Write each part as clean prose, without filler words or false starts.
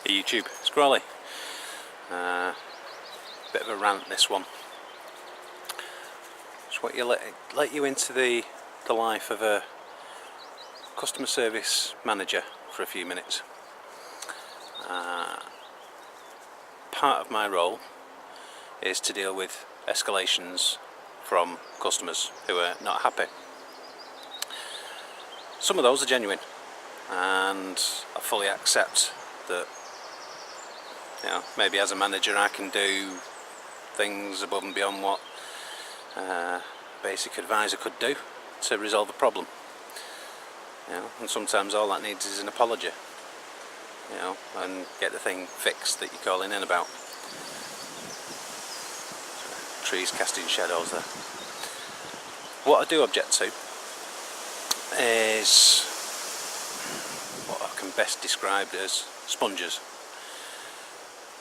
Hey YouTube, it's Grawly. Bit of a rant this one. Just want you let you into the life of a customer service manager for a few minutes. Part of my role is to deal with escalations from customers who are not happy. Some of those are genuine, and I fully accept that, you know, maybe as a manager I can do things above and beyond what a basic advisor could do to resolve a problem. You know, and sometimes all that needs is an apology, you know, and get the thing fixed that you're calling in about. Trees casting shadows there. What I do object to is what I can best describe as spongers.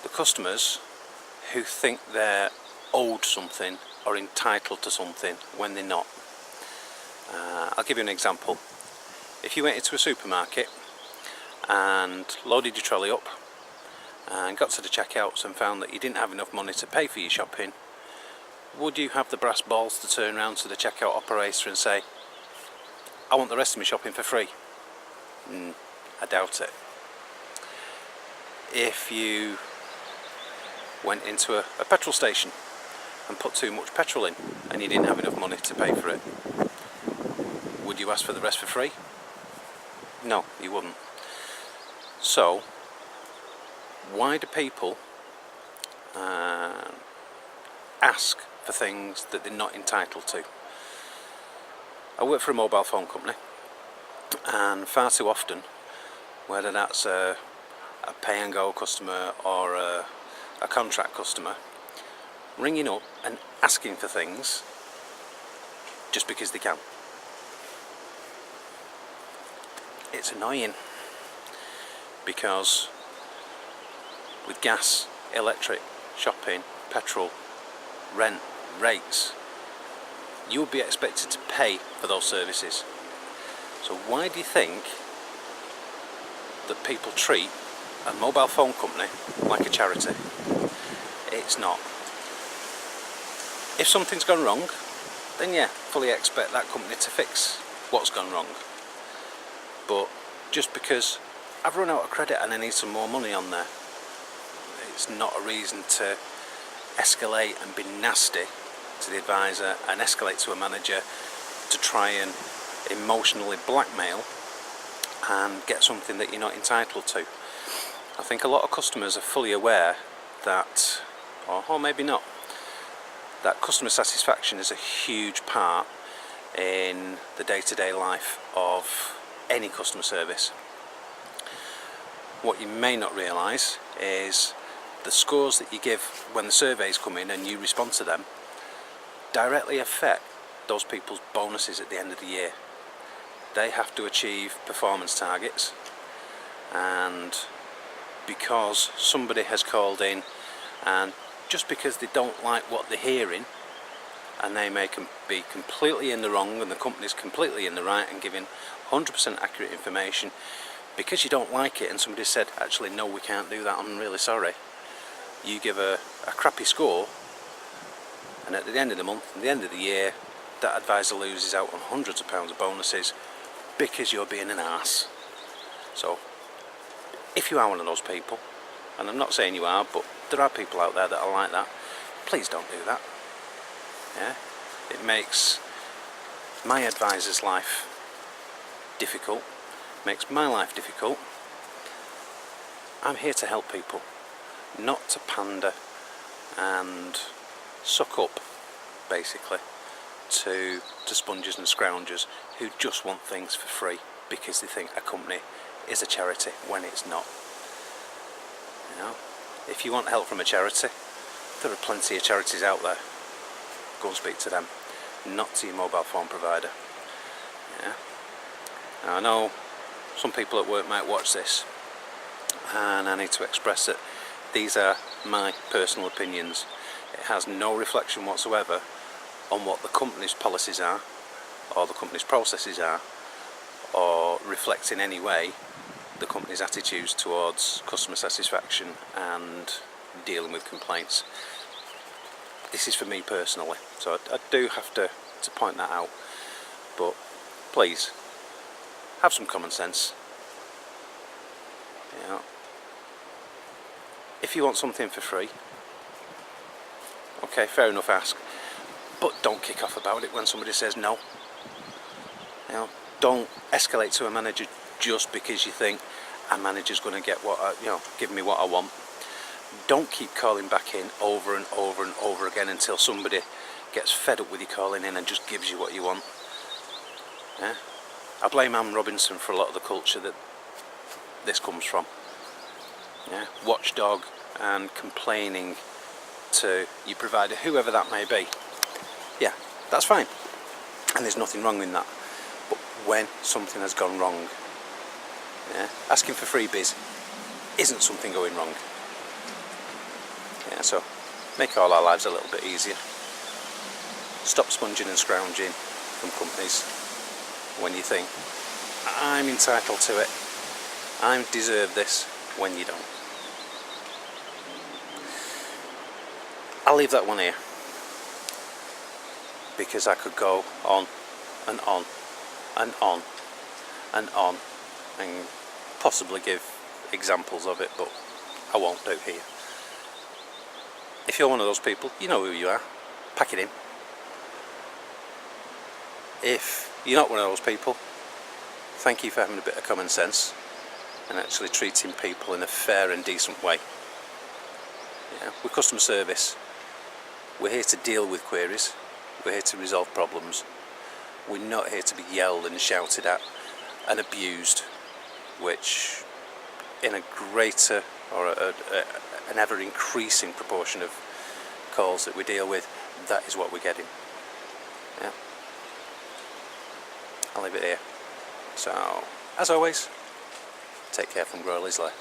The customers who think they're owed something or entitled to something when they're not. I'll give you an example. If you went into a supermarket and loaded your trolley up and got to the checkouts and found that you didn't have enough money to pay for your shopping, would you have the brass balls to turn around to the checkout operator and say, I want the rest of my shopping for free? I doubt it. If you went into a petrol station and put too much petrol in and you didn't have enough money to pay for it, would you ask for the rest for free? No, you wouldn't. So why do people ask for things that they're not entitled to? I work for a mobile phone company, and far too often, whether that's a pay and go customer or a contract customer, ringing up and asking for things just because they can. It's annoying, because with gas, electric, shopping, petrol, rent, rates, you would be expected to pay for those services. So why do you think that people treat a mobile phone company like a charity? It's not. If something's gone wrong, then yeah, fully expect that company to fix what's gone wrong. But just because I've run out of credit and I need some more money on there, it's not a reason to escalate and be nasty to the advisor and escalate to a manager to try and emotionally blackmail and get something that you're not entitled to. I think a lot of customers are fully aware that, or maybe not, that customer satisfaction is a huge part in the day-to-day life of any customer service. What you may not realise is the scores that you give when the surveys come in and you respond to them directly affect those people's bonuses at the end of the year. They have to achieve performance targets, and because somebody has called in and just because they don't like what they're hearing, and they may be completely in the wrong and the company's completely in the right and giving 100% accurate information, because you don't like it and somebody said, actually no, we can't do that, I'm really sorry, you give a crappy score, and at the end of the month, at the end of the year, that advisor loses out on hundreds of pounds of bonuses because you're being an arse. So if you are one of those people, and I'm not saying you are, but there are people out there that are like that, please don't do that. Yeah? It makes my advisor's life difficult, makes my life difficult. I'm here to help people, not to pander and suck up, basically, to spongers and scroungers who just want things for free because they think a company is a charity when it's not. You know, if you want help from a charity, there are plenty of charities out there. Go and speak to them, not to your mobile phone provider. Yeah. Now, I know some people at work might watch this, and I need to express that these are my personal opinions. It has no reflection whatsoever on what the company's policies are, or the company's processes are, or reflects in any way the company's attitudes towards customer satisfaction and dealing with complaints. This is for me personally, so I do have to point that out. But please, have some common sense. You know, if you want something for free, okay, fair enough, ask. But don't kick off about it when somebody says no. You know, don't escalate to a manager just because you think a manager's going to get give me what I want. Don't keep calling back in over and over and over again until somebody gets fed up with you calling in and just gives you what you want. Yeah? I blame Anne Robinson for a lot of the culture that this comes from. Yeah? Watchdog and complaining to your provider, whoever that may be. Yeah, that's fine. And there's nothing wrong with that. But when something has gone wrong, yeah, asking for freebies isn't something going wrong. Yeah, so make all our lives a little bit easier. Stop sponging and scrounging from companies when you think, I'm entitled to it, I deserve this, when you don't. I'll leave that one here, because I could go on and on and on and on and possibly give examples of it, but I won't do here. If you're one of those people, you know who you are, pack it in. If you're not one of those people, thank you for having a bit of common sense and actually treating people in a fair and decent way. Yeah, we're customer service. We're here to deal with queries. We're here to resolve problems. We're not here to be yelled and shouted at and abused, which in a greater or an ever increasing proportion of calls that we deal with, that is what we're getting. Yeah. I'll leave it here. So, as always, take care from Grawlys Lair.